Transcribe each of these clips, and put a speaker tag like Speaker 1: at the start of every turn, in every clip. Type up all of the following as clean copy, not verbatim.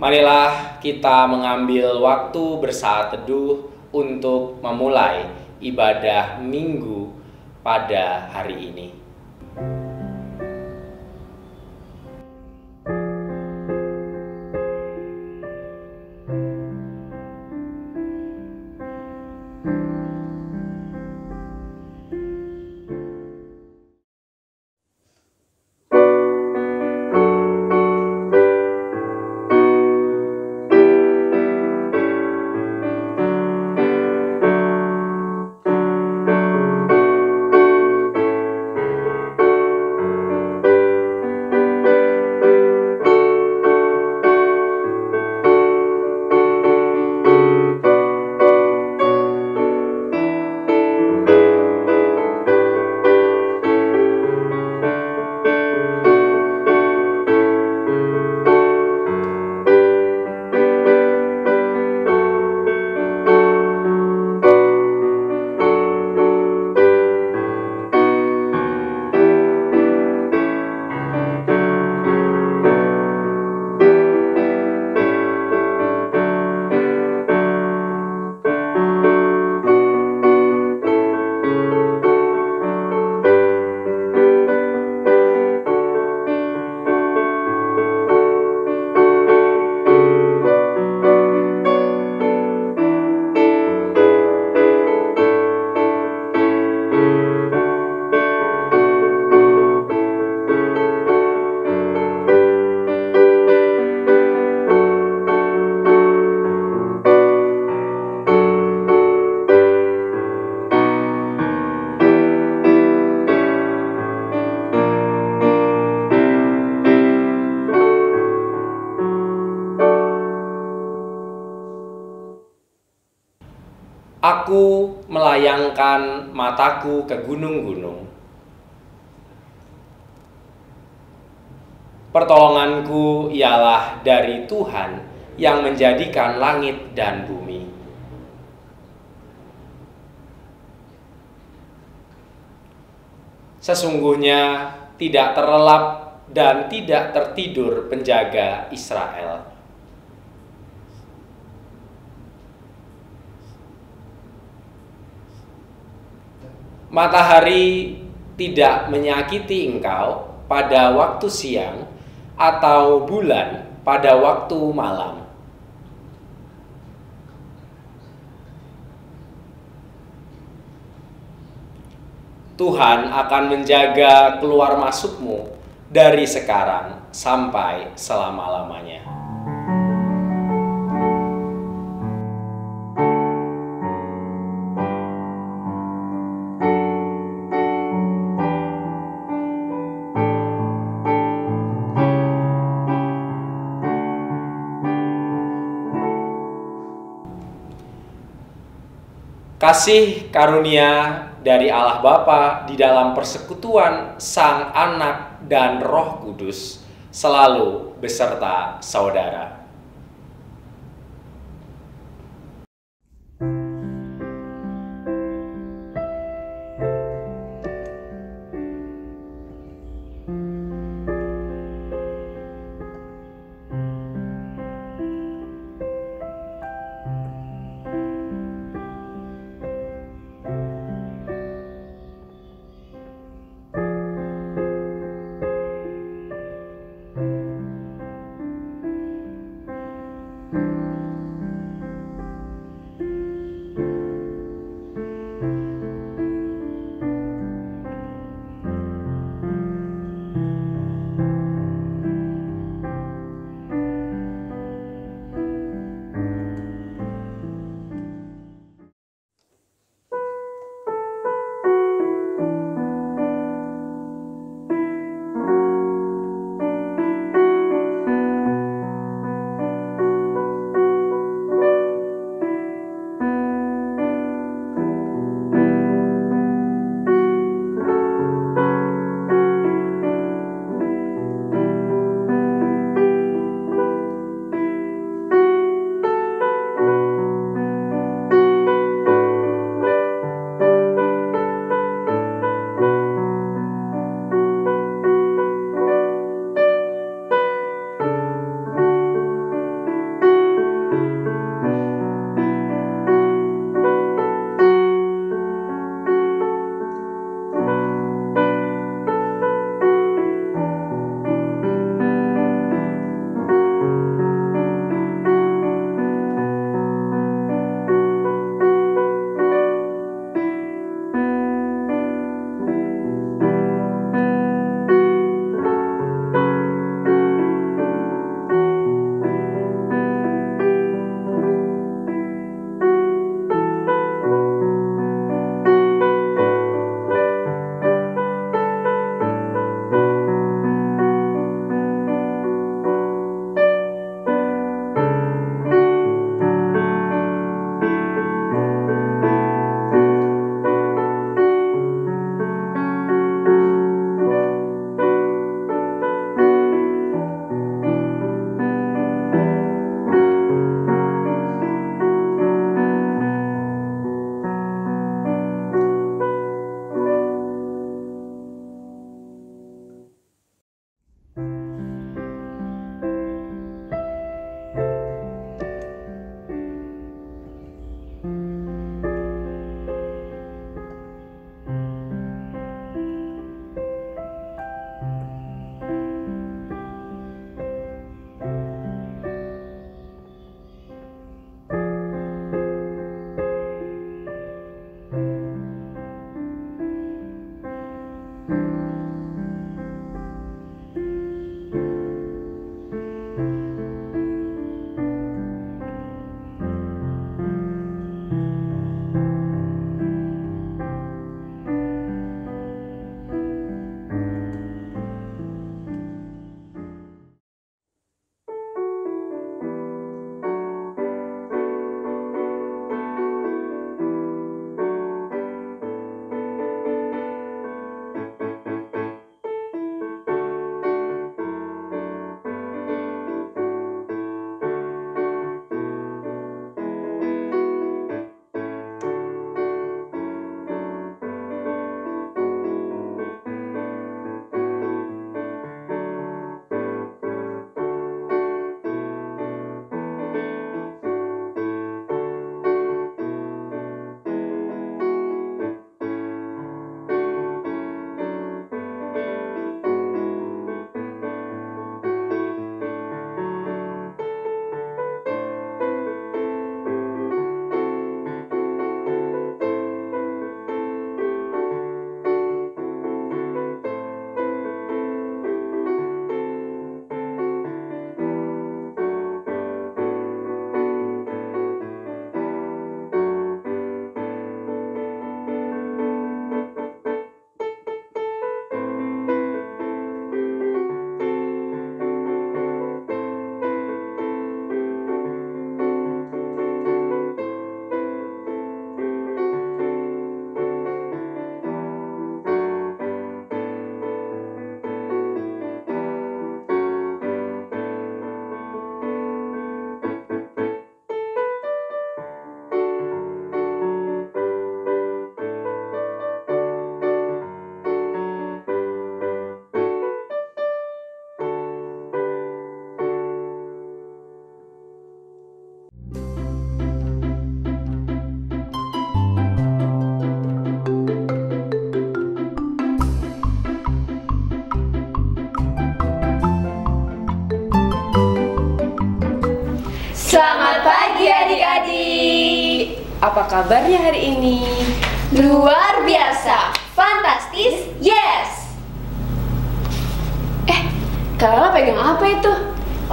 Speaker 1: Marilah kita mengambil waktu bersaat teduh untuk memulai ibadah Minggu pada hari ini. Aku melayangkan mataku ke gunung-gunung. Pertolonganku ialah dari Tuhan yang menjadikan langit dan bumi. Sesungguhnya tidak terlelap dan tidak tertidur penjaga Israel. Matahari tidak menyakiti engkau pada waktu siang, atau bulan pada waktu malam. Tuhan akan menjaga keluar masukmu dari sekarang sampai selama-lamanya. Kasih karunia dari Allah Bapa di dalam persekutuan Sang Anak dan Roh Kudus selalu beserta saudara.
Speaker 2: apa kabarnya hari ini?
Speaker 3: Luar biasa, fantastis, yes.
Speaker 2: Kak Lala pegang apa itu?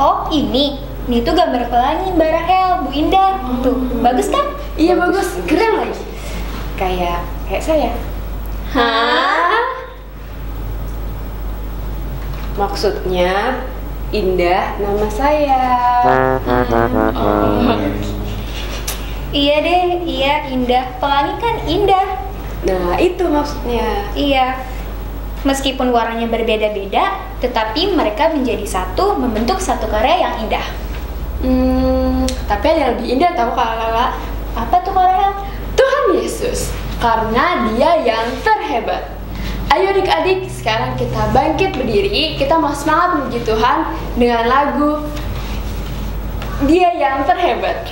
Speaker 3: Oh ini tuh gambar pelangi Mbak Rahel, Bu Indah. Tuh, bagus kan?
Speaker 2: Iya bagus, keren lagi. Kayak saya.
Speaker 3: Hah?
Speaker 2: Maksudnya Indah nama saya.
Speaker 3: Iya deh, iya Indah. Pelangi kan indah.
Speaker 2: Nah itu maksudnya.
Speaker 3: Iya. Meskipun warnanya berbeda-beda, tetapi mereka menjadi satu, membentuk satu karya yang indah.
Speaker 2: Tapi ada yang lebih indah tahu Kak Lala?
Speaker 3: Apa tuh Kak Rahel?
Speaker 2: Tuhan Yesus, karena Dia yang terhebat. Ayo adik-adik, sekarang kita bangkit berdiri, kita mau semangat memuji Tuhan dengan lagu Dia yang terhebat.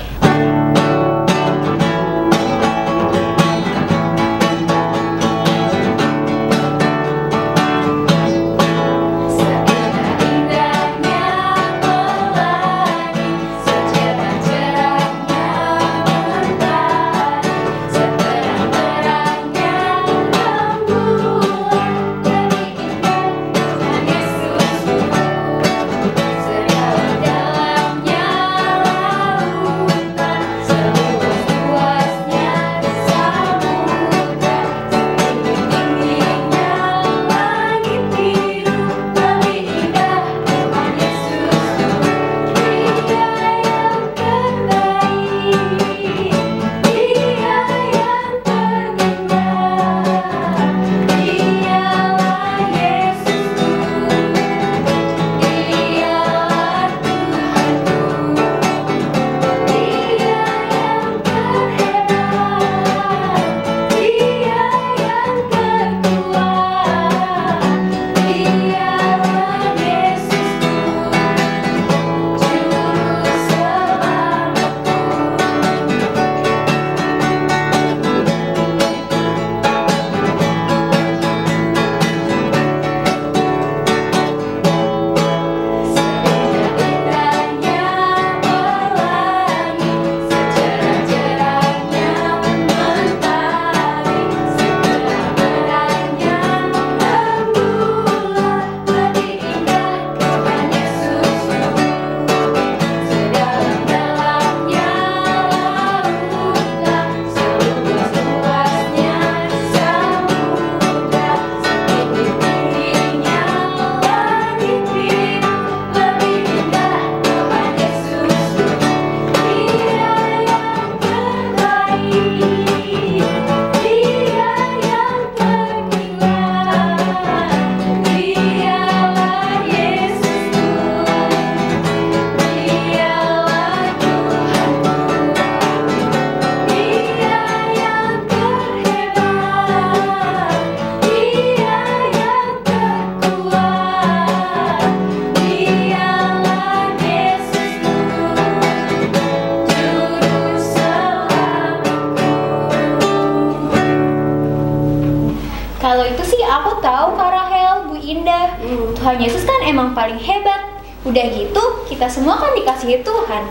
Speaker 3: Kalau itu sih aku tahu Kak Rahel, Bu Indah. Tuhan Yesus kan emang paling hebat. Udah gitu, kita semua kan dikasihi Tuhan.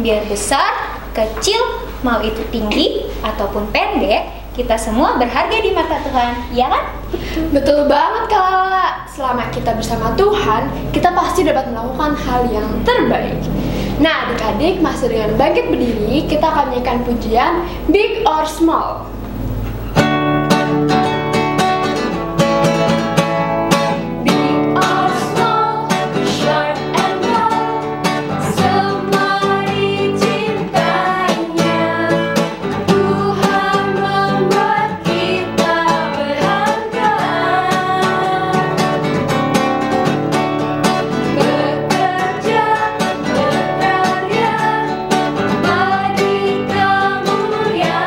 Speaker 3: Biar besar, kecil, mau itu tinggi ataupun pendek, kita semua berharga di mata Tuhan, ya kan?
Speaker 2: Betul banget Kak Lala. Selama kita bersama Tuhan, kita pasti dapat melakukan hal yang terbaik. Nah adik-adik, masih dengan bangkit berdiri, kita akan nyanyikan pujian Big or Small.
Speaker 4: Bagi kemuliaannya.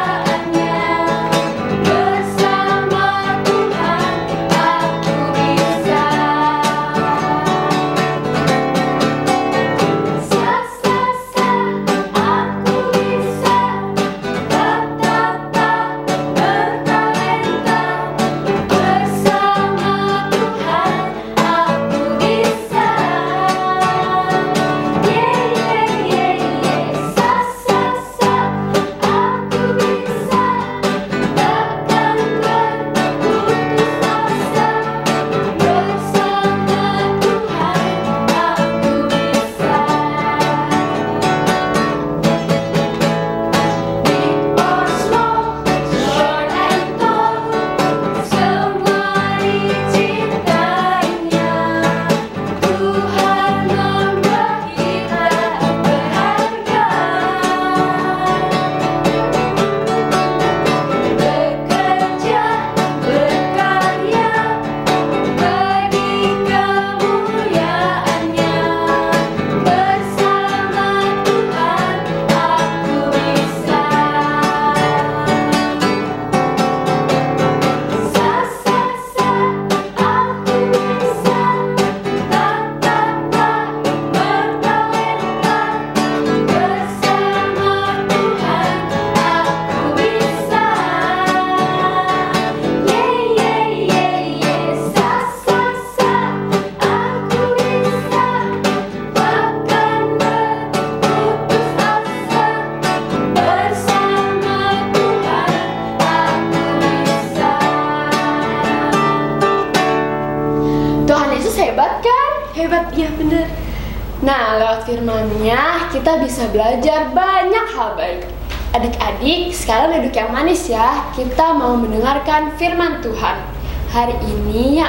Speaker 2: Nah, lewat firman-Nya kita bisa belajar banyak hal baik. Adik-adik, sekarang duduk yang manis ya. Kita mau mendengarkan firman Tuhan. Hari ini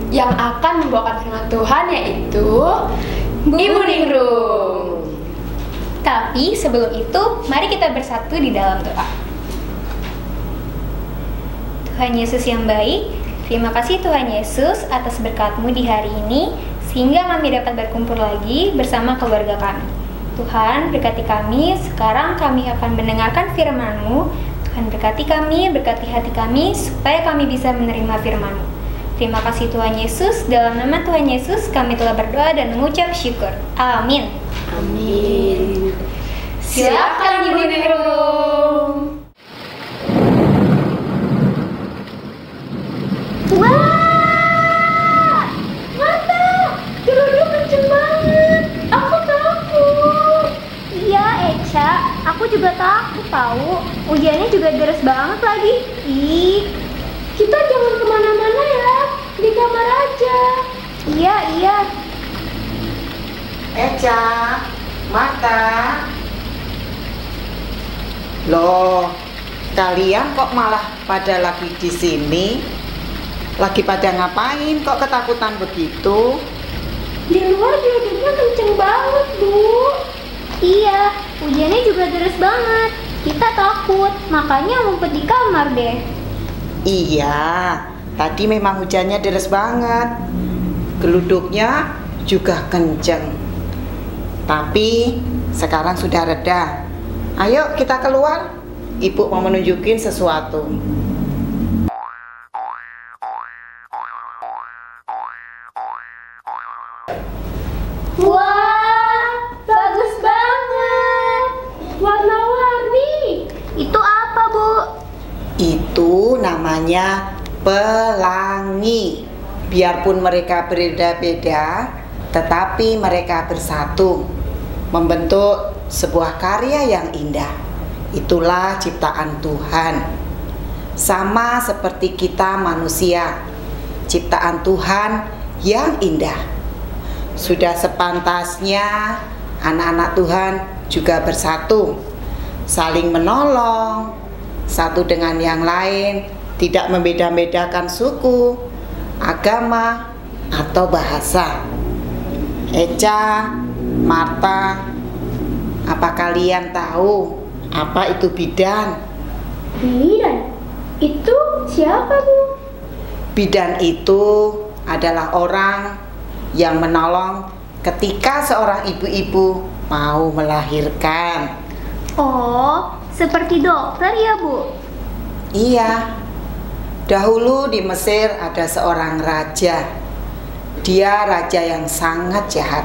Speaker 2: yang akan membawakan firman Tuhan yaitu Ibu Ningrum.
Speaker 3: Tapi sebelum itu, mari kita bersatu di dalam doa. Tuhan Yesus yang baik, terima kasih Tuhan Yesus atas berkat-Mu di hari ini, sehingga kami dapat berkumpul lagi bersama keluarga kami. Tuhan, berkati kami, sekarang kami akan mendengarkan firman-Mu. Tuhan, berkati kami, berkati hati kami, supaya kami bisa menerima firman-Mu. Terima kasih Tuhan Yesus, dalam nama Tuhan Yesus kami telah berdoa dan mengucap syukur. Amin.
Speaker 2: Amin.
Speaker 3: Silakan Ibu Ningrum.
Speaker 2: Wah! Mata! Geruduk kenceng banget. Aku takut.
Speaker 3: Iya, Eca, aku juga takut tahu. Hujannya juga deras banget lagi. Ih,
Speaker 2: Kita jangan kemana-mana ya. Di kamar aja.
Speaker 3: iya.
Speaker 4: Eca, Mata. Loh, kalian kok malah pada lagi di sini? Lagi pada ngapain kok ketakutan begitu?
Speaker 2: Di luar geruduknya kenceng banget, Bu.
Speaker 3: Iya, hujannya juga deras banget. Kita takut, makanya ngumpet di kamar deh.
Speaker 4: Iya, tadi memang hujannya deras banget. Geluduknya juga kenceng. Tapi sekarang sudah reda. Ayo kita keluar. Ibu mau menunjukin sesuatu.
Speaker 2: Wah, bagus banget. Warna-warni.
Speaker 3: Itu apa, Bu?
Speaker 4: Itu namanya pelangi. Biarpun mereka berbeda-beda, tetapi mereka bersatu, membentuk sebuah karya yang indah. Itulah ciptaan Tuhan. Sama seperti kita manusia, ciptaan Tuhan yang indah. Sudah sepantasnya anak-anak Tuhan juga bersatu, saling menolong, satu dengan yang lain, tidak membeda-bedakan suku, agama, atau bahasa. Eca, Marta, apa kalian tahu apa itu bidan?
Speaker 2: Bidan? Itu siapa, Bu?
Speaker 4: Bidan itu adalah orang yang menolong ketika seorang ibu-ibu mau melahirkan.
Speaker 3: Oh, seperti dokter ya, Bu?
Speaker 4: Iya, dahulu di Mesir ada seorang raja. Dia raja yang sangat jahat.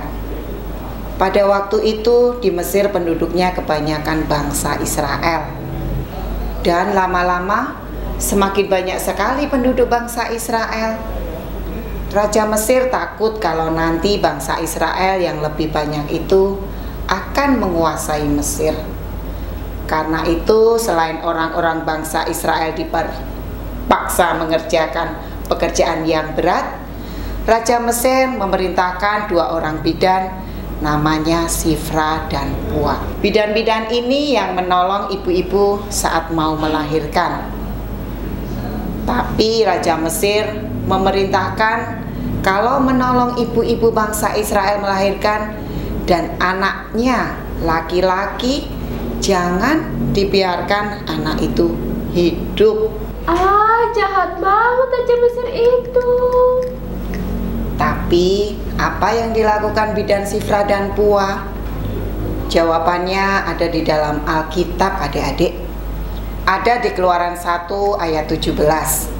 Speaker 4: Pada waktu itu di Mesir penduduknya kebanyakan bangsa Israel. Dan lama-lama semakin banyak sekali penduduk bangsa Israel. Raja Mesir takut kalau nanti bangsa Israel yang lebih banyak itu akan menguasai Mesir. Karena itu selain orang-orang bangsa Israel dipaksa mengerjakan pekerjaan yang berat, Raja Mesir memerintahkan 2 orang bidan namanya Sifra dan Pua. Bidan-bidan ini yang menolong ibu-ibu saat mau melahirkan. Tapi Raja Mesir memerintahkan kalau menolong ibu-ibu bangsa Israel melahirkan dan anaknya laki-laki, jangan dibiarkan anak itu hidup.
Speaker 2: Ah, jahat banget Raja Mesir itu.
Speaker 4: Tapi apa yang dilakukan bidan Sifra dan Pua? Jawabannya ada di dalam Alkitab, adik-adik. Ada di Keluaran 1 ayat 17.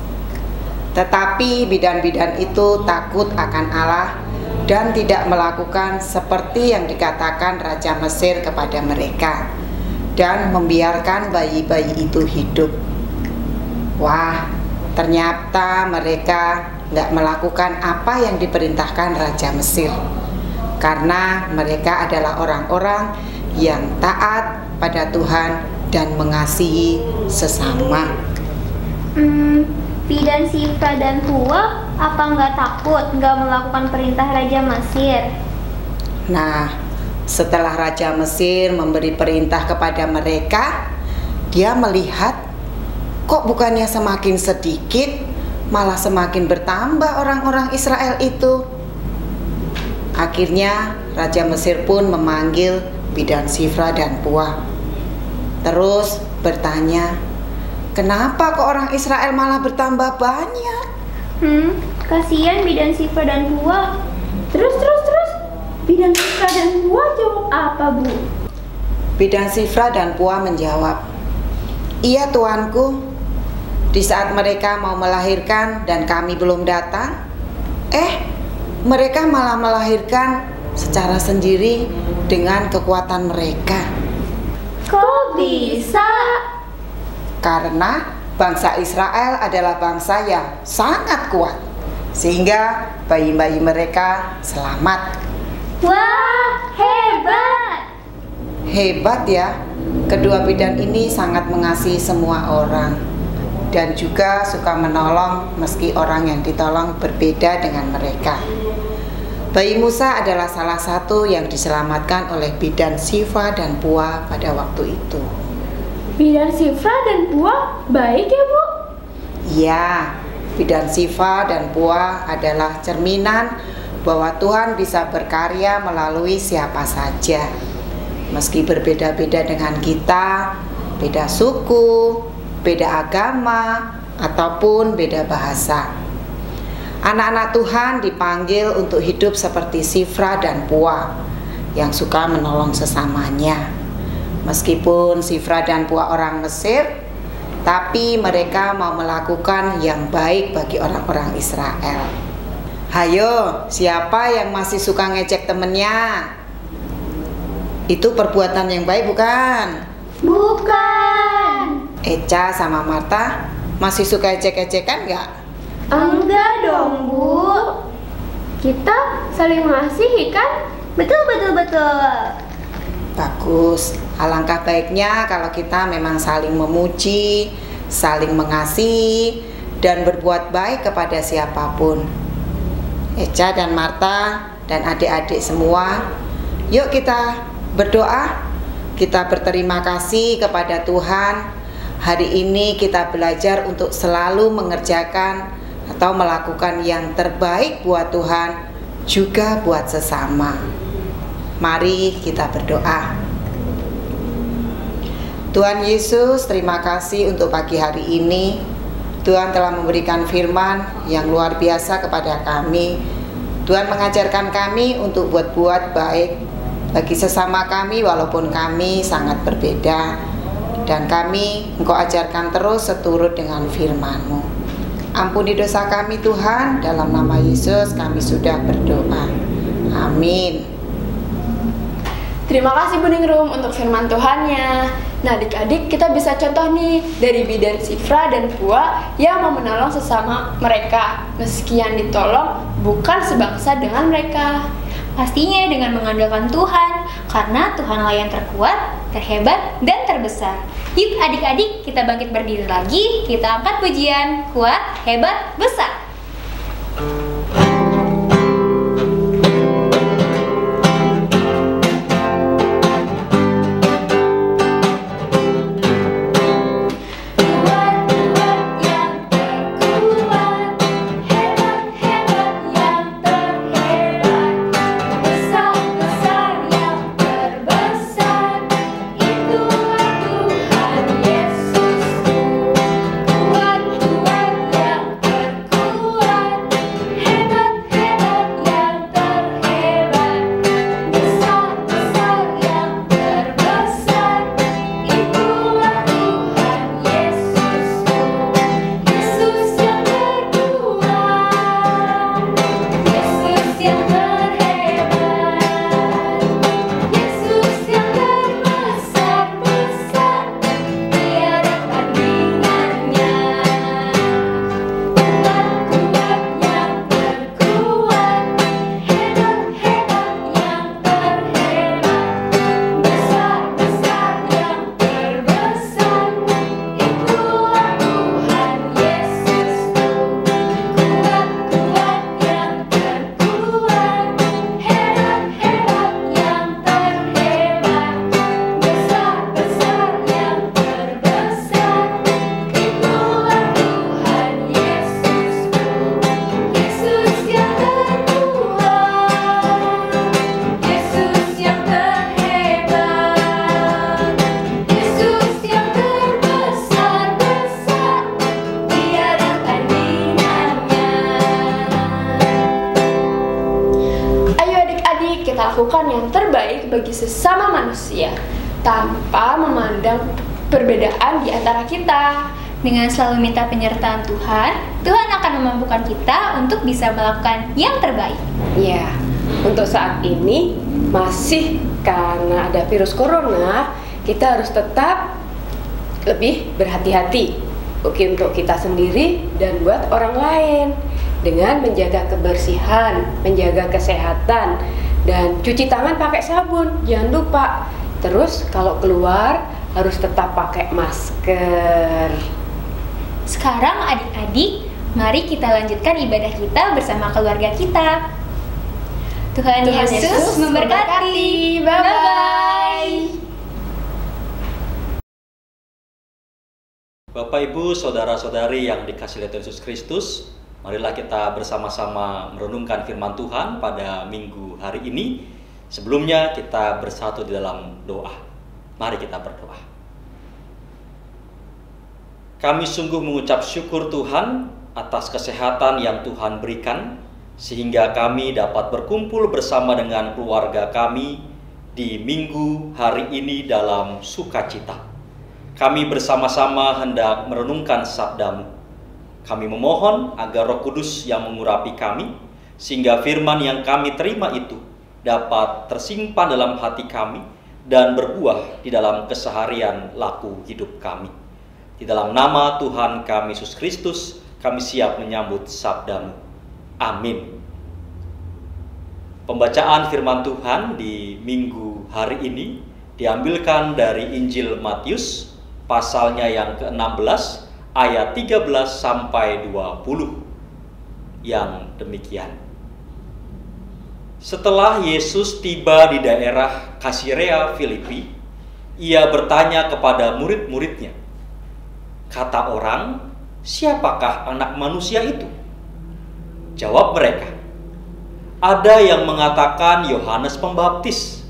Speaker 4: Tetapi bidan-bidan itu takut akan Allah dan tidak melakukan seperti yang dikatakan Raja Mesir kepada mereka, dan membiarkan bayi-bayi itu hidup. Wah, ternyata mereka nggak melakukan apa yang diperintahkan Raja Mesir, karena mereka adalah orang-orang yang taat pada Tuhan dan mengasihi sesama.
Speaker 3: Bidan Sifra dan Pua apa nggak takut nggak melakukan perintah Raja Mesir?
Speaker 4: Nah, setelah Raja Mesir memberi perintah kepada mereka, dia melihat kok bukannya semakin sedikit, malah semakin bertambah orang-orang Israel itu. Akhirnya Raja Mesir pun memanggil bidan Shifra dan Puah. Terus bertanya, kenapa kok orang Israel malah bertambah banyak?
Speaker 3: Kasihan bidan Shifra dan Puah. Terus bidan Shifra dan Puah jawab apa, Bu?
Speaker 4: Bidan Shifra dan Puah menjawab, iya tuanku, di saat mereka mau melahirkan dan kami belum datang, mereka malah melahirkan secara sendiri dengan kekuatan mereka.
Speaker 3: Kok bisa?
Speaker 4: Karena bangsa Israel adalah bangsa yang sangat kuat, sehingga bayi-bayi mereka selamat.
Speaker 3: Wah, hebat!
Speaker 4: Hebat ya, kedua bidan ini sangat mengasihi semua orang dan juga suka menolong meski orang yang ditolong berbeda dengan mereka. Bayi Musa adalah salah satu yang diselamatkan oleh bidan Shifra dan Puah pada waktu itu.
Speaker 2: Bidan Shifra dan Puah baik ya, Bu?
Speaker 4: Ya, bidan Shifra dan Puah adalah cerminan bahwa Tuhan bisa berkarya melalui siapa saja. Meski berbeda-beda dengan kita, beda suku, beda agama, ataupun beda bahasa. Anak-anak Tuhan dipanggil untuk hidup seperti Shifra dan Puah yang suka menolong sesamanya. Meskipun Shifra dan Puah orang Mesir, tapi mereka mau melakukan yang baik bagi orang-orang Israel. Hayo, siapa yang masih suka ngecek temennya? Itu perbuatan yang baik bukan?
Speaker 3: Bukan.
Speaker 4: Eca sama Marta masih suka ecek-ecekan nggak?
Speaker 3: Enggak dong, Bu.
Speaker 2: Kita saling mengasihi kan?
Speaker 3: Betul.
Speaker 4: Bagus, alangkah baiknya kalau kita memang saling memuji, saling mengasihi, dan berbuat baik kepada siapapun. Eca dan Marta dan adik-adik semua, yuk kita berdoa, kita berterima kasih kepada Tuhan. Hari ini kita belajar untuk selalu mengerjakan atau melakukan yang terbaik buat Tuhan, juga buat sesama. Mari kita berdoa. Tuhan Yesus, terima kasih untuk pagi hari ini. Tuhan telah memberikan firman yang luar biasa kepada kami. Tuhan mengajarkan kami untuk buat baik bagi sesama kami walaupun kami sangat berbeda. Dan kami Engkau ajarkan terus seturut dengan firman-Mu. Ampuni dosa kami Tuhan, dalam nama Yesus kami sudah berdoa. Amin.
Speaker 2: Terima kasih Bu Ningrum untuk firman Tuhannya. Nah adik-adik, kita bisa contoh nih dari bidan Shifra dan Puah yang mau menolong sesama mereka, meski yang ditolong bukan sebangsa dengan mereka.
Speaker 3: Pastinya dengan mengandalkan Tuhan, karena Tuhanlah yang terkuat, terhebat, dan terbesar. Yuk adik-adik, kita bangkit berdiri lagi, kita angkat pujian, kuat, hebat, besar.
Speaker 2: baik bagi sesama manusia tanpa memandang perbedaan di antara kita.
Speaker 3: Dengan selalu minta penyertaan Tuhan, Tuhan akan memampukan kita untuk bisa melakukan yang terbaik.
Speaker 5: Ya, untuk saat ini masih karena ada virus corona, kita harus tetap lebih berhati-hati. Oke, untuk kita sendiri dan buat orang lain, dengan menjaga kebersihan, menjaga kesehatan, dan cuci tangan pakai sabun, jangan lupa. Terus kalau keluar harus tetap pakai masker.
Speaker 3: Sekarang adik-adik, mari kita lanjutkan ibadah kita bersama keluarga kita. Tuhan Yesus memberkati. Bye-bye.
Speaker 6: Bapak, Ibu, saudara-saudari yang dikasihi Tuhan Yesus Kristus, marilah kita bersama-sama merenungkan firman Tuhan pada minggu hari ini. Sebelumnya kita bersatu di dalam doa. Mari kita berdoa. Kami sungguh mengucap syukur Tuhan atas kesehatan yang Tuhan berikan, sehingga kami dapat berkumpul bersama dengan keluarga kami di minggu hari ini dalam sukacita. Kami bersama-sama hendak merenungkan sabda-Mu. Kami memohon agar Roh Kudus yang mengurapi kami, sehingga firman yang kami terima itu dapat tersimpan dalam hati kami dan berbuah di dalam keseharian laku hidup kami. Di dalam nama Tuhan kami Yesus Kristus, kami siap menyambut sabda-Mu. Amin. Pembacaan firman Tuhan di minggu hari ini diambilkan dari Injil Matius, pasalnya yang ke-16, ayat 13 sampai 20. Yang demikian. Setelah Yesus tiba di daerah Kasirea Filipi, ia bertanya kepada murid-muridnya, "Kata orang, siapakah anak manusia itu?" Jawab mereka, "Ada yang mengatakan Yohanes Pembaptis,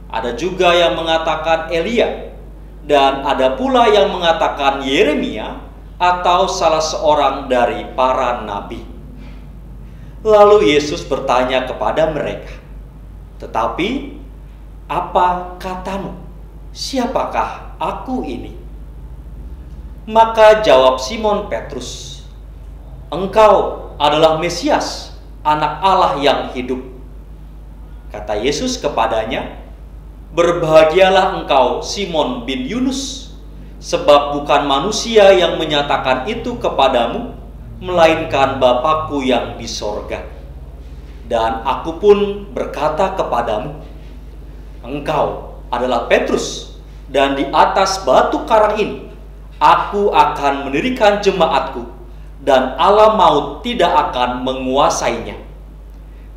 Speaker 6: ada juga yang mengatakan Elia, dan ada pula yang mengatakan Yeremia atau salah seorang dari para nabi." Lalu Yesus bertanya kepada mereka, "Tetapi apa katamu? Siapakah aku ini?" Maka jawab Simon Petrus, "Engkau adalah Mesias, anak Allah yang hidup." Kata Yesus kepadanya, "Berbahagialah engkau Simon bin Yunus, sebab bukan manusia yang menyatakan itu kepadamu, melainkan Bapa-Ku yang di sorga. Dan aku pun berkata kepadamu, engkau adalah Petrus, dan di atas batu karang ini aku akan mendirikan jemaatku, dan alam maut tidak akan menguasainya.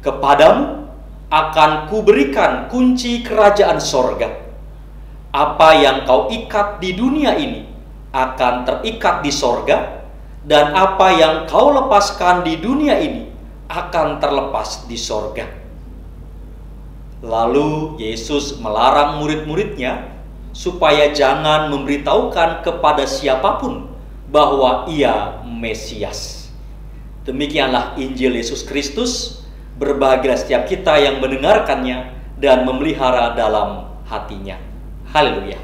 Speaker 6: Kepadamu akan kuberikan kunci kerajaan sorga. Apa yang kau ikat di dunia ini akan terikat di sorga, dan apa yang kau lepaskan di dunia ini akan terlepas di sorga." Lalu Yesus melarang murid-muridnya supaya jangan memberitahukan kepada siapapun bahwa ia Mesias. Demikianlah Injil Yesus Kristus. Berbahagialah setiap kita yang mendengarkannya dan memelihara dalam hatinya. Haleluya.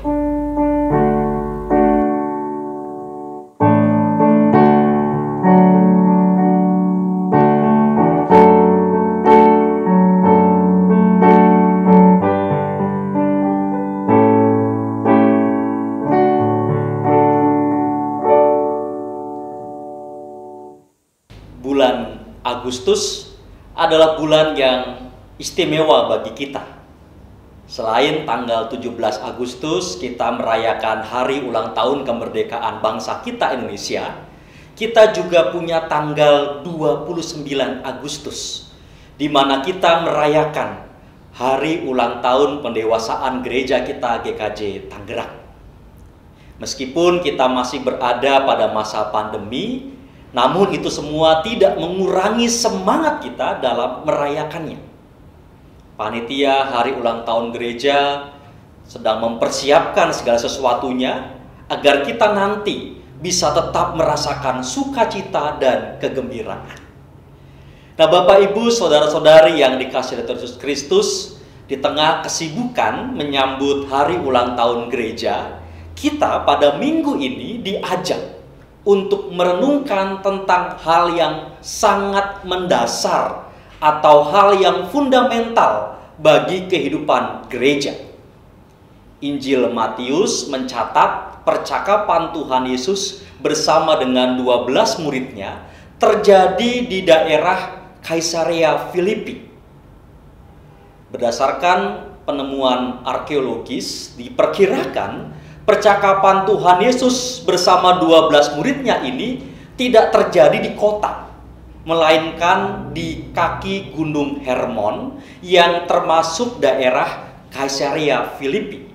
Speaker 6: Bulan Agustus adalah bulan yang istimewa bagi kita. Selain tanggal 17 Agustus kita merayakan hari ulang tahun kemerdekaan bangsa kita Indonesia, kita juga punya tanggal 29 Agustus, di mana kita merayakan hari ulang tahun pendewasaan gereja kita GKJ Tangerang. Meskipun kita masih berada pada masa pandemi, namun itu semua tidak mengurangi semangat kita dalam merayakannya. Panitia hari ulang tahun gereja sedang mempersiapkan segala sesuatunya agar kita nanti bisa tetap merasakan sukacita dan kegembiraan. Nah, Bapak, Ibu, saudara-saudari yang dikasihi Tuhan Yesus Kristus, di tengah kesibukan menyambut hari ulang tahun gereja, kita pada minggu ini diajak untuk merenungkan tentang hal yang sangat mendasar atau hal yang fundamental bagi kehidupan gereja. Injil Matius mencatat percakapan Tuhan Yesus bersama dengan 12 muridnya terjadi di daerah Kaisarea Filipi. Berdasarkan penemuan arkeologis, diperkirakan percakapan Tuhan Yesus bersama 12 muridnya ini tidak terjadi di kota, melainkan di kaki Gunung Hermon yang termasuk daerah Kaisarea Filipi.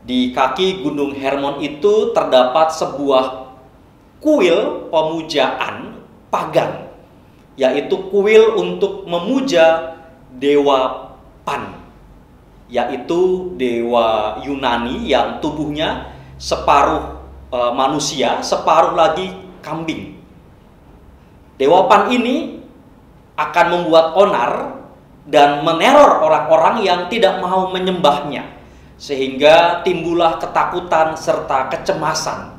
Speaker 6: Di kaki Gunung Hermon itu terdapat sebuah kuil pemujaan pagan, yaitu kuil untuk memuja dewa Pan, yaitu dewa Yunani yang tubuhnya separuh manusia, separuh lagi kambing. Dewa Pan ini akan membuat onar dan meneror orang-orang yang tidak mau menyembahnya, sehingga timbullah ketakutan serta kecemasan.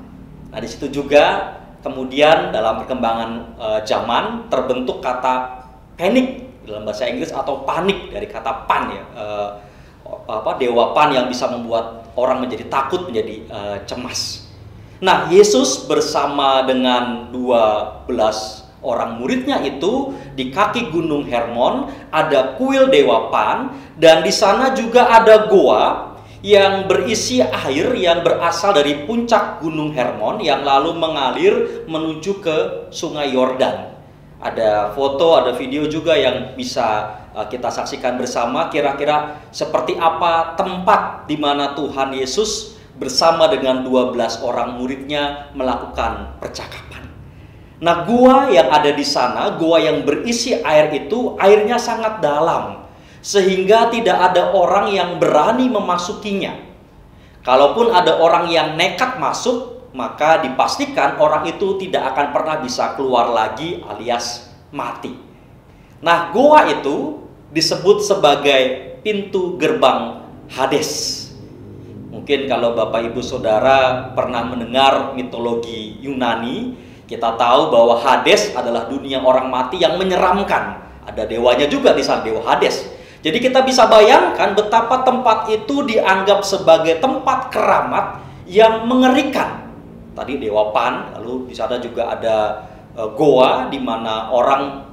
Speaker 6: Nah, di situ juga kemudian dalam perkembangan zaman terbentuk kata panic dalam bahasa Inggris, atau panik dari kata pan ya, dewa Pan yang bisa membuat orang menjadi takut, menjadi cemas. Nah, Yesus bersama dengan 12 orang muridnya itu di kaki Gunung Hermon ada kuil dewa Pan, dan di sana juga ada goa yang berisi air yang berasal dari puncak Gunung Hermon yang lalu mengalir menuju ke Sungai Yordan. Ada foto, ada video juga yang bisa kita saksikan bersama kira-kira seperti apa tempat di mana Tuhan Yesus bersama dengan 12 orang muridnya melakukan percakapan. Nah, gua yang ada di sana, gua yang berisi air itu, airnya sangat dalam, sehingga tidak ada orang yang berani memasukinya. Kalaupun ada orang yang nekat masuk, maka dipastikan orang itu tidak akan pernah bisa keluar lagi alias mati. Nah, goa itu disebut sebagai pintu gerbang Hades. Mungkin kalau Bapak Ibu Saudara pernah mendengar mitologi Yunani, kita tahu bahwa Hades adalah dunia orang mati yang menyeramkan. Ada dewanya juga di sana, dewa Hades. Jadi kita bisa bayangkan betapa tempat itu dianggap sebagai tempat keramat yang mengerikan. Tadi dewa Pan, lalu di sana juga ada goa di mana orang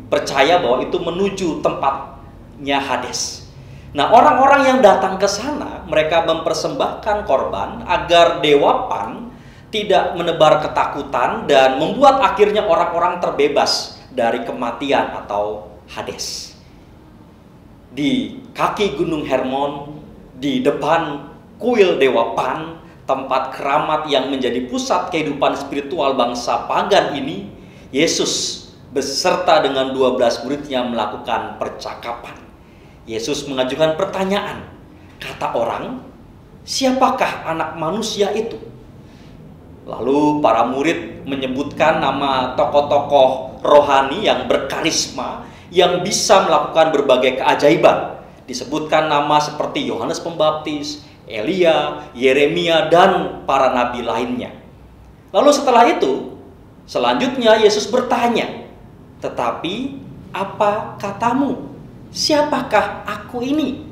Speaker 6: percaya bahwa itu menuju tempatnya Hades. Nah, orang-orang yang datang ke sana, mereka mempersembahkan korban agar dewa Pan tidak menebar ketakutan dan membuat akhirnya orang-orang terbebas dari kematian atau Hades. Di kaki Gunung Hermon, di depan kuil dewa Pan, tempat keramat yang menjadi pusat kehidupan spiritual bangsa pagan ini, Yesus beserta dengan 12 muridnya melakukan percakapan. Yesus mengajukan pertanyaan. Kata orang, siapakah anak manusia itu? Lalu para murid menyebutkan nama tokoh-tokoh rohani yang berkarisma, yang bisa melakukan berbagai keajaiban. Disebutkan nama seperti Yohanes Pembaptis, Elia, Yeremia, dan para nabi lainnya. Lalu setelah itu, selanjutnya Yesus bertanya, tetapi apa katamu? Siapakah aku ini?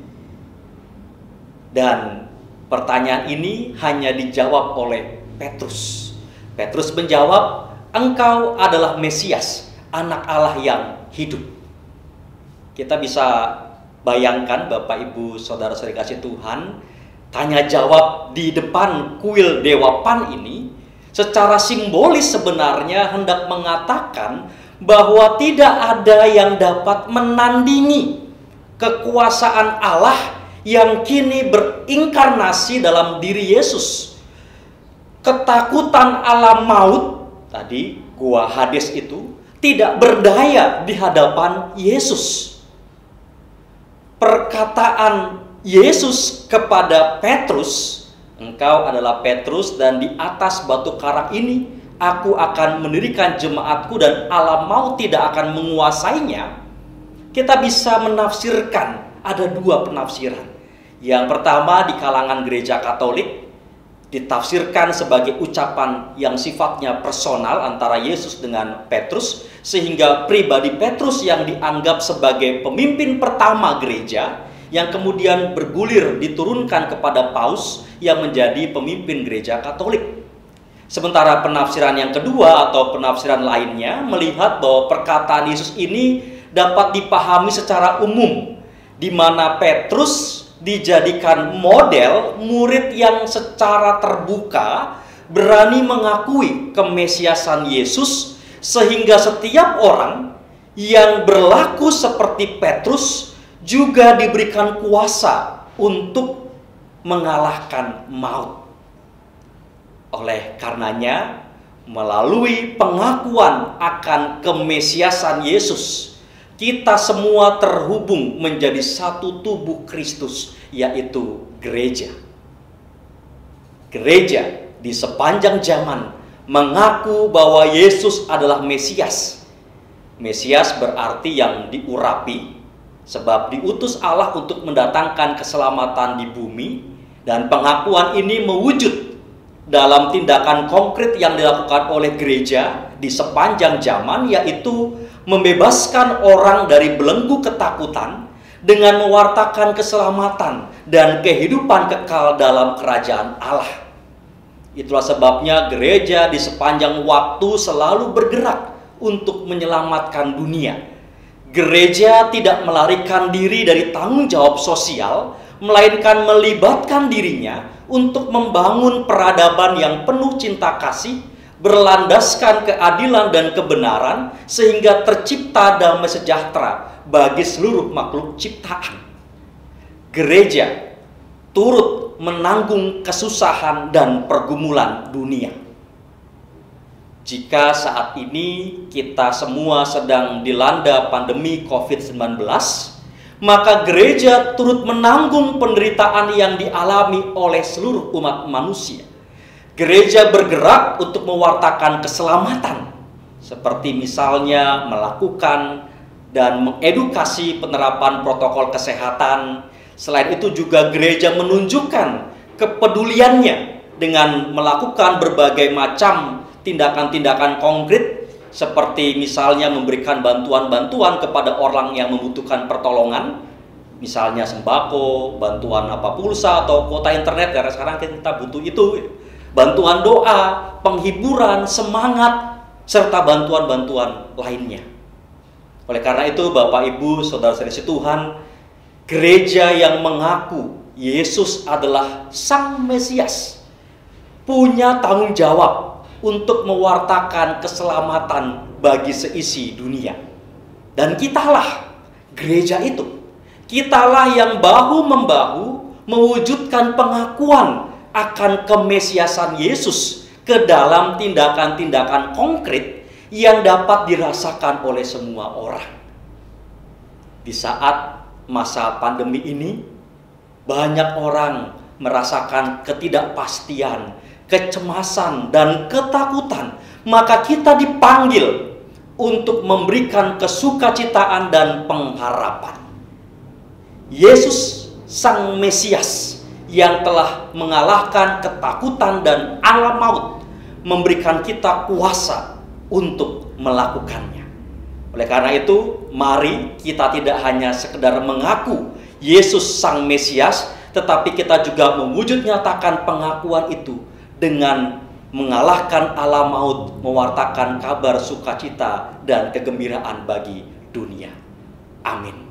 Speaker 6: Dan pertanyaan ini hanya dijawab oleh Petrus. Petrus menjawab, engkau adalah Mesias, anak Allah yang hidup. Kita bisa bayangkan Bapak Ibu Saudara-saudari kasih Tuhan, tanya jawab di depan kuil dewa Pan ini secara simbolis sebenarnya hendak mengatakan bahwa tidak ada yang dapat menandingi kekuasaan Allah yang kini berinkarnasi dalam diri Yesus. Ketakutan alam maut tadi, gua Hades itu tidak berdaya di hadapan Yesus. Perkataan Yesus kepada Petrus, engkau adalah Petrus dan di atas batu karang ini aku akan mendirikan jemaatku dan alam maut tidak akan menguasainya. Kita bisa menafsirkan ada dua penafsiran. Yang pertama di kalangan gereja Katolik ditafsirkan sebagai ucapan yang sifatnya personal antara Yesus dengan Petrus, sehingga pribadi Petrus yang dianggap sebagai pemimpin pertama gereja yang kemudian bergulir diturunkan kepada Paus yang menjadi pemimpin gereja Katolik. Sementara penafsiran yang kedua atau penafsiran lainnya melihat bahwa perkataan Yesus ini dapat dipahami secara umum, di mana Petrus dijadikan model murid yang secara terbuka berani mengakui kemesiasan Yesus, sehingga setiap orang yang berlaku seperti Petrus juga diberikan kuasa untuk mengalahkan maut. Oleh karenanya, melalui pengakuan akan kemesiasan Yesus, kita semua terhubung menjadi satu tubuh Kristus, yaitu gereja. Gereja di sepanjang zaman mengaku bahwa Yesus adalah Mesias. Mesias berarti yang diurapi, sebab diutus Allah untuk mendatangkan keselamatan di bumi, dan pengakuan ini mewujud dalam tindakan konkret yang dilakukan oleh gereja di sepanjang zaman, yaitu membebaskan orang dari belenggu ketakutan dengan mewartakan keselamatan dan kehidupan kekal dalam kerajaan Allah. Itulah sebabnya gereja di sepanjang waktu selalu bergerak untuk menyelamatkan dunia. Gereja tidak melarikan diri dari tanggung jawab sosial, melainkan melibatkan dirinya untuk membangun peradaban yang penuh cinta kasih, berlandaskan keadilan dan kebenaran, sehingga tercipta damai sejahtera bagi seluruh makhluk ciptaan. Gereja turut menanggung kesusahan dan pergumulan dunia. Jika saat ini kita semua sedang dilanda pandemi COVID-19, maka gereja turut menanggung penderitaan yang dialami oleh seluruh umat manusia. Gereja bergerak untuk mewartakan keselamatan, seperti misalnya melakukan dan mengedukasi penerapan protokol kesehatan. Selain itu juga gereja menunjukkan kepeduliannya dengan melakukan berbagai macam tindakan-tindakan konkret, seperti misalnya memberikan bantuan-bantuan kepada orang yang membutuhkan pertolongan, misalnya sembako, bantuan pulsa atau kuota internet, karena sekarang kita butuh itu, bantuan doa, penghiburan, semangat, serta bantuan-bantuan lainnya. Oleh karena itu, Bapak Ibu, saudara-saudari Tuhan, gereja yang mengaku Yesus adalah Sang Mesias punya tanggung jawab untuk mewartakan keselamatan bagi seisi dunia. Dan kitalah gereja itu. Kitalah yang bahu-membahu mewujudkan pengakuan akan kemesiasan Yesus ke dalam tindakan-tindakan konkret yang dapat dirasakan oleh semua orang. Di saat masa pandemi ini, banyak orang merasakan ketidakpastian, kecemasan, dan ketakutan. Maka kita dipanggil untuk memberikan kesukacitaan dan pengharapan. Yesus Sang Mesias yang telah mengalahkan ketakutan dan alam maut memberikan kita kuasa untuk melakukannya. Oleh karena itu, mari kita tidak hanya sekedar mengaku Yesus Sang Mesias, tetapi kita juga mewujud nyatakan pengakuan itu dengan mengalahkan alam maut, mewartakan kabar sukacita dan kegembiraan bagi dunia. Amin.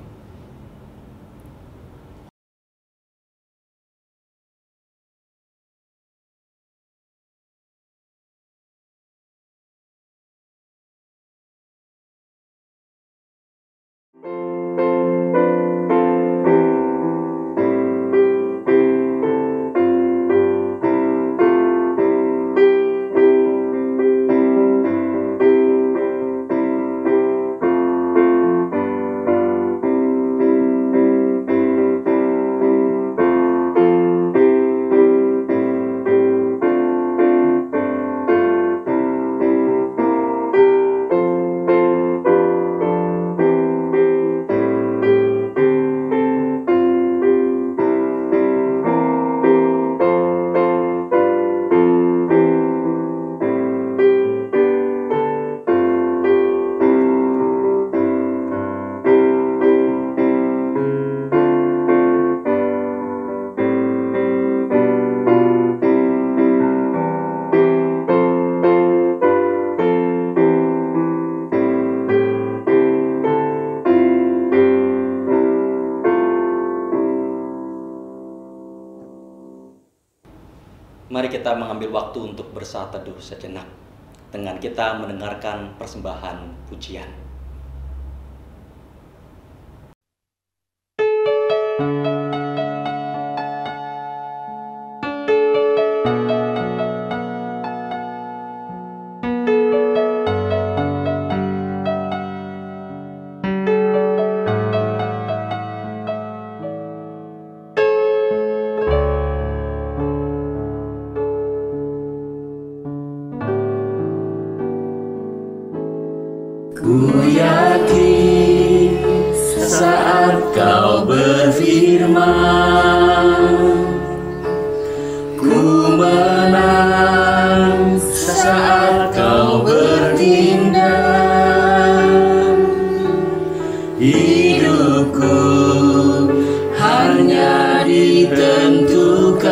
Speaker 6: kita mengambil waktu untuk bersaat teduh sejenak dengan kita mendengarkan persembahan pujian.
Speaker 7: Ku yakin saat kau berfirman, ku menang saat kau bertindak. Hidupku hanya ditentukan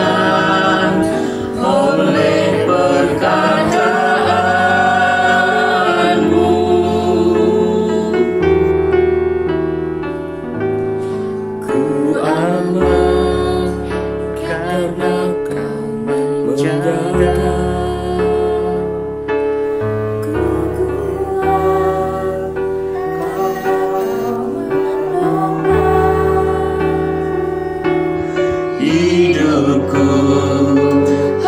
Speaker 7: oleh perkataanmu. Ku aman karena kau menjaga. Ku kuat karena kau menopang. Hidupku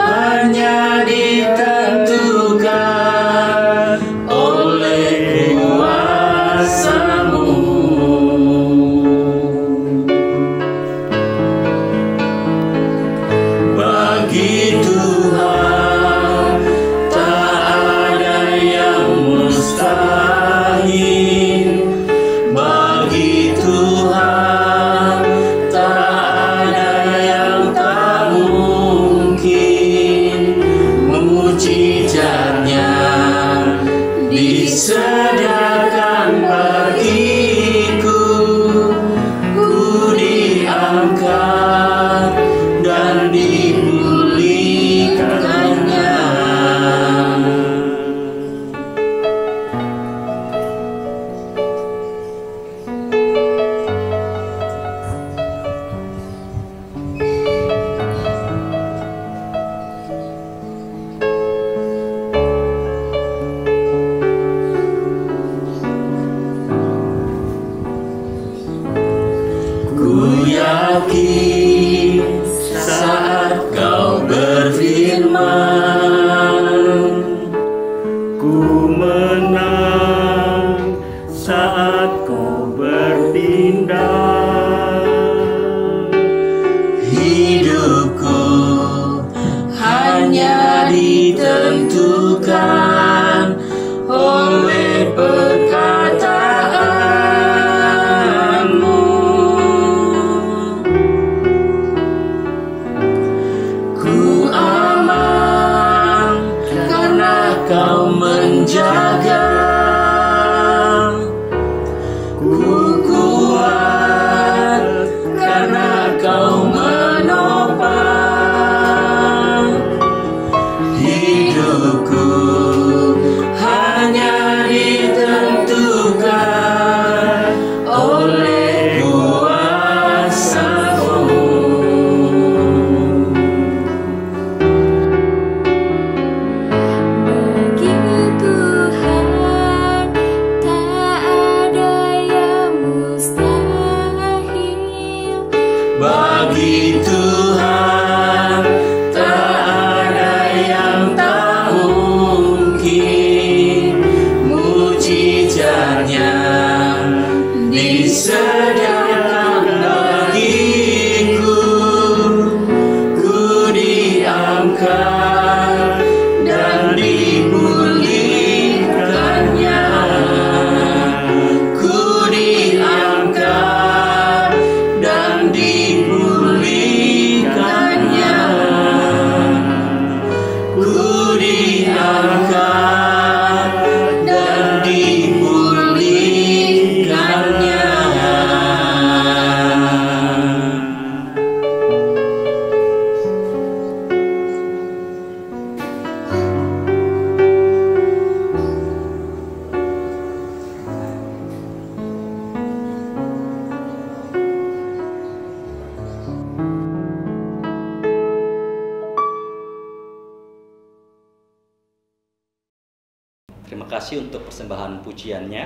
Speaker 7: hanya ditentukan oleh kuasa-Mu. Bagi Tuhan tak ada yang mustahil. Bagi Tuhan tak ada yang tak mungkin. Mujizatnya disediakan bagiku. Ku diangkat dan dipulihkannya. Ku yakin saat kau berfirman, ku menang saat kau bertindak. Hidupku hanya ditentukan oleh perkataanmu. Ku aman karena kau menjaga. Ku kuat karena kau menopang. Hidupku hanya ditentukan oleh kuasa-Mu.
Speaker 3: Bagi Tuhan tak ada yang mustahil.
Speaker 7: Bagi Tuhan tak ada yang tak mungkin. Mujizatnya disediakan bagiku. Ku diangkat dan dipulihkannya. Ku diangkat dan dipulihkannya. Ku diangkat dan dipulihkannya.
Speaker 6: Terima kasih untuk persembahan pujiannya.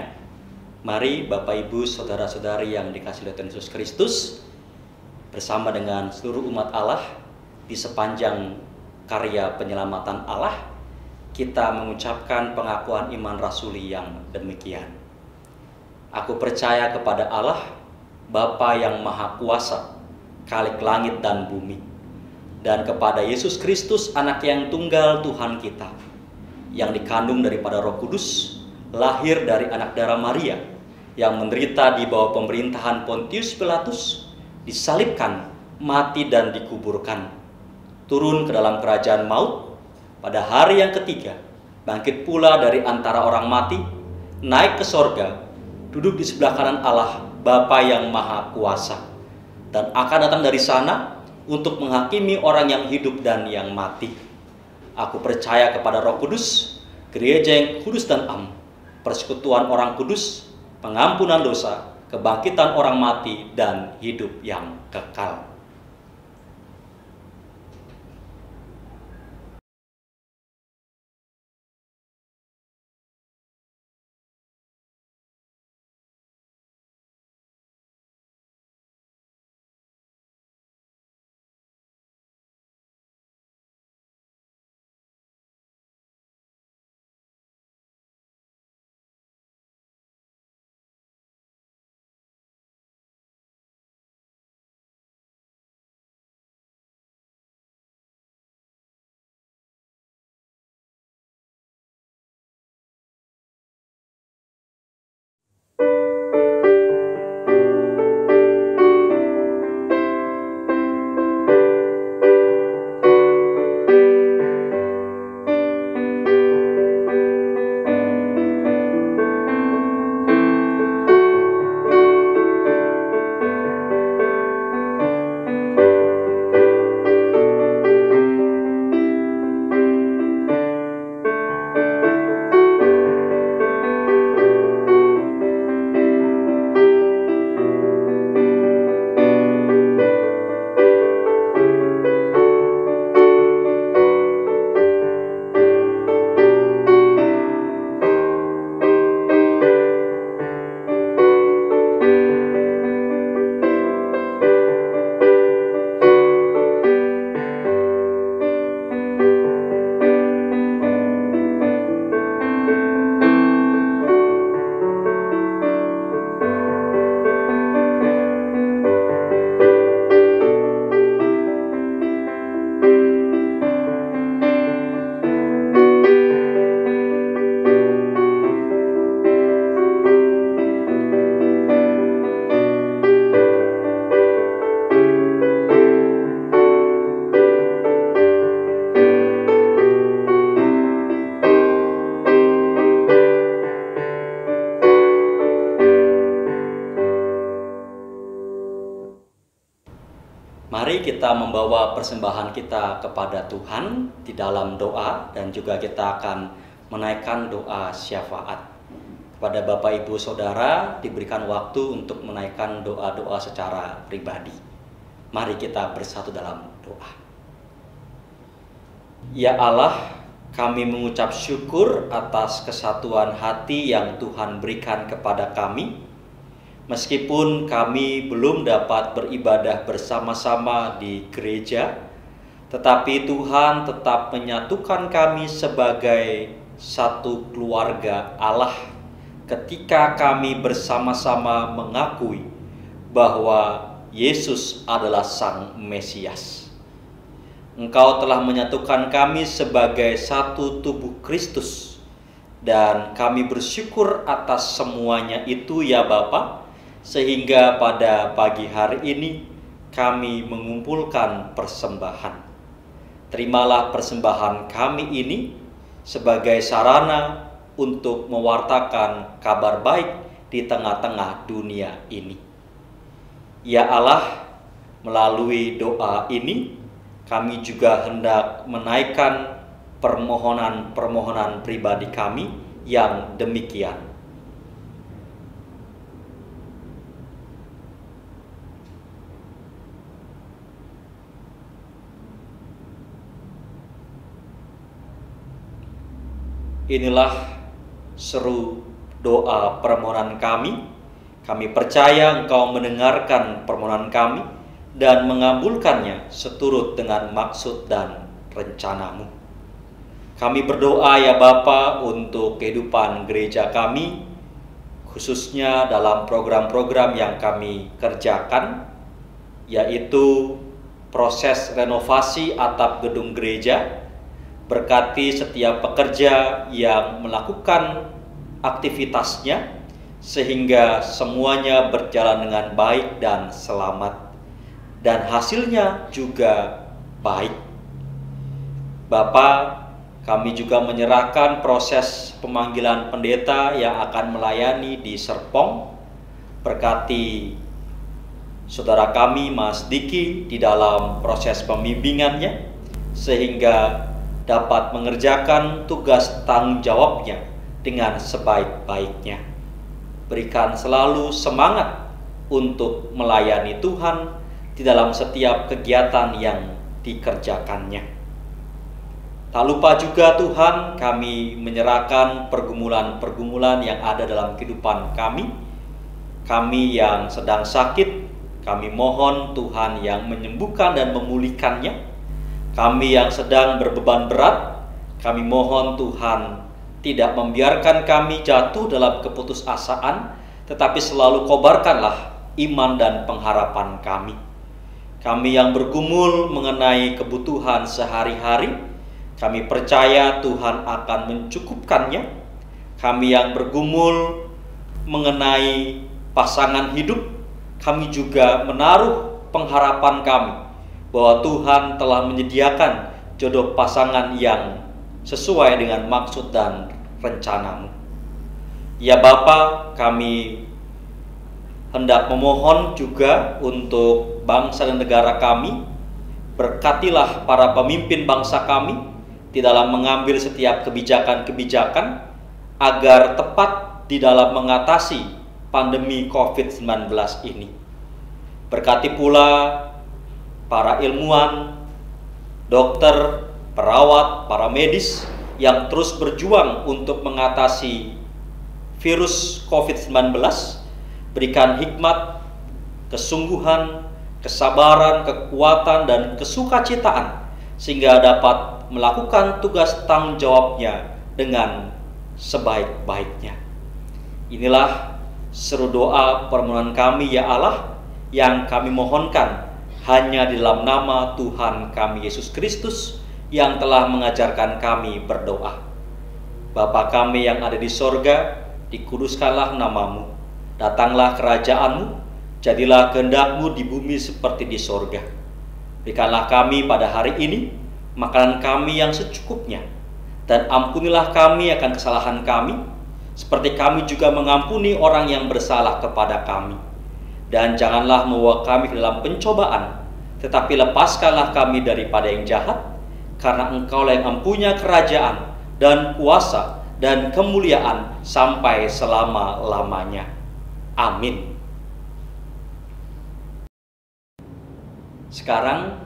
Speaker 6: Mari Bapak Ibu Saudara-saudari yang dikasihi oleh Tuhan Yesus Kristus, bersama dengan seluruh umat Allah di sepanjang karya penyelamatan Allah, kita mengucapkan pengakuan iman rasuli yang demikian. Aku percaya kepada Allah, Bapa yang Maha Kuasa, Khalik langit dan bumi, dan kepada Yesus Kristus, anak yang tunggal Tuhan kita, yang dikandung daripada Roh Kudus, lahir dari anak darah Maria, yang menderita di bawah pemerintahan Pontius Pilatus, disalibkan, mati dan dikuburkan, turun ke dalam kerajaan maut, pada hari yang ketiga, bangkit pula dari antara orang mati, naik ke sorga, duduk di sebelah kanan Allah, Bapa yang Maha Kuasa, dan akan datang dari sana untuk menghakimi orang yang hidup dan yang mati. Aku percaya kepada Roh Kudus, gereja yang kudus dan am, persekutuan orang kudus, pengampunan dosa, kebangkitan orang mati, dan hidup yang kekal. Mari kita membawa persembahan kita kepada Tuhan di dalam doa, dan juga kita akan menaikkan doa syafaat. Kepada Bapak Ibu Saudara diberikan waktu untuk menaikkan doa-doa secara pribadi. Mari kita bersatu dalam doa. Ya Allah, kami mengucap syukur atas kesatuan hati yang Tuhan berikan kepada kami. Meskipun kami belum dapat beribadah bersama-sama di gereja, tetapi Tuhan tetap menyatukan kami sebagai satu keluarga Allah ketika kami bersama-sama mengakui bahwa Yesus adalah Sang Mesias. Engkau telah menyatukan kami sebagai satu tubuh Kristus, dan kami bersyukur atas semuanya itu ya Bapa. Sehingga pada pagi hari ini kami mengumpulkan persembahan. Terimalah persembahan kami ini sebagai sarana untuk mewartakan kabar baik di tengah-tengah dunia ini. Ya Allah, melalui doa ini kami juga hendak menaikkan permohonan-permohonan pribadi kami yang demikian. Inilah seru doa permohonan kami. Kami percaya Engkau mendengarkan permohonan kami dan mengabulkannya seturut dengan maksud dan rencana-Mu. Kami berdoa ya Bapa untuk kehidupan gereja kami, khususnya dalam program-program yang kami kerjakan, yaitu proses renovasi atap gedung gereja. Berkati setiap pekerja yang melakukan aktivitasnya, sehingga semuanya berjalan dengan baik dan selamat, dan hasilnya juga baik. Bapa, kami juga menyerahkan proses pemanggilan pendeta yang akan melayani di Serpong. Berkati saudara kami Mas Diki di dalam proses pembimbingannya, sehingga dapat mengerjakan tugas tanggung jawabnya dengan sebaik-baiknya. Berikan selalu semangat untuk melayani Tuhan di dalam setiap kegiatan yang dikerjakannya. Tak lupa juga Tuhan, kami menyerahkan pergumulan-pergumulan yang ada dalam kehidupan kami. Kami yang sedang sakit, kami mohon Tuhan yang menyembuhkan dan memulihkannya. Kami yang sedang berbeban berat, kami mohon Tuhan tidak membiarkan kami jatuh dalam keputusasaan, tetapi selalu kobarkanlah iman dan pengharapan kami. Kami yang bergumul mengenai kebutuhan sehari-hari, kami percaya Tuhan akan mencukupkannya. Kami yang bergumul mengenai pasangan hidup, kami juga menaruh pengharapan kami bahwa Tuhan telah menyediakan jodoh pasangan yang sesuai dengan maksud dan rencana-Mu. Ya Bapa, kami hendak memohon juga untuk bangsa dan negara kami. Berkatilah para pemimpin bangsa kami di dalam mengambil setiap kebijakan-kebijakan agar tepat di dalam mengatasi pandemi COVID-19 ini. Berkati pula para ilmuwan, dokter, perawat, para medis yang terus berjuang untuk mengatasi virus COVID-19. Berikan hikmat, kesungguhan, kesabaran, kekuatan, dan kesukacitaan sehingga dapat melakukan tugas tanggung jawabnya dengan sebaik-baiknya. Inilah seru doa permohonan kami ya Allah, yang kami mohonkan hanya di dalam nama Tuhan kami Yesus Kristus yang telah mengajarkan kami berdoa. Bapa kami yang ada di sorga, dikuduskanlah namamu, datanglah kerajaan-Mu, jadilah kehendak-Mu di bumi seperti di sorga. Berikanlah kami pada hari ini makanan kami yang secukupnya, dan ampunilah kami akan kesalahan kami, seperti kami juga mengampuni orang yang bersalah kepada kami. Dan janganlah membawa kami ke dalam pencobaan, tetapi lepaskanlah kami daripada yang jahat, karena Engkaulah yang mempunyai kerajaan dan kuasa dan kemuliaan sampai selama-lamanya. Amin. Sekarang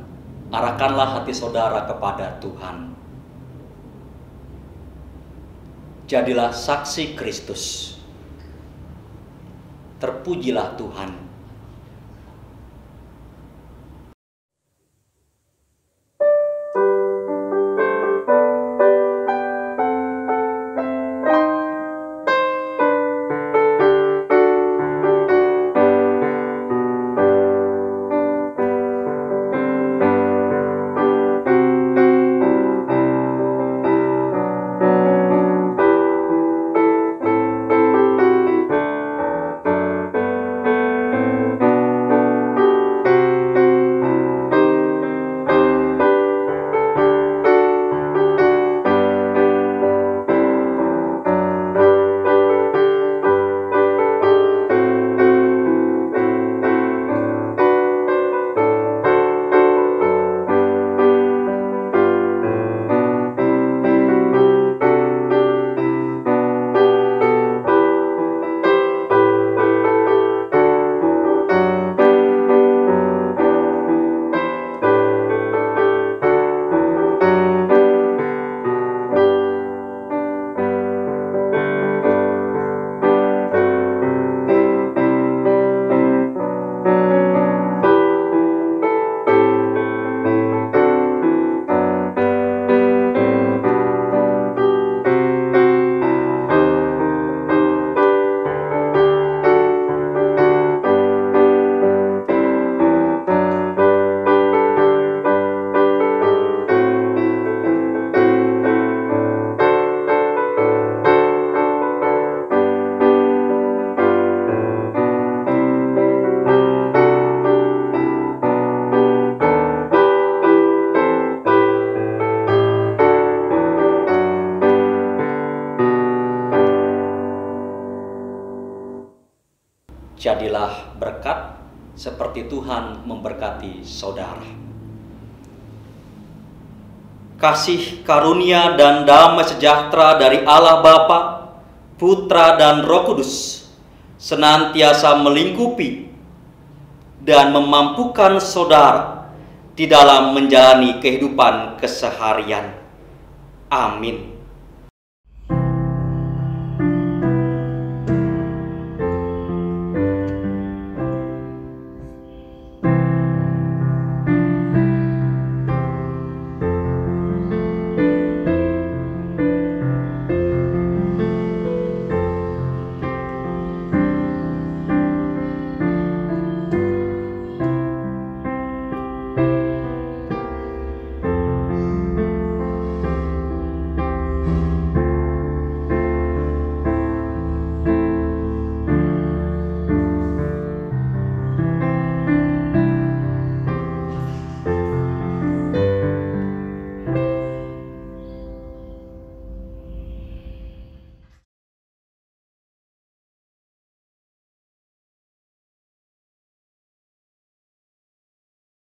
Speaker 6: arahkanlah hati saudara kepada Tuhan. Jadilah saksi Kristus. Terpujilah Tuhan. jadilah berkat seperti Tuhan memberkati saudara. Kasih karunia dan damai sejahtera dari Allah Bapa, Putra dan Roh Kudus senantiasa melingkupi dan memampukan saudara di dalam menjalani kehidupan keseharian. Amin.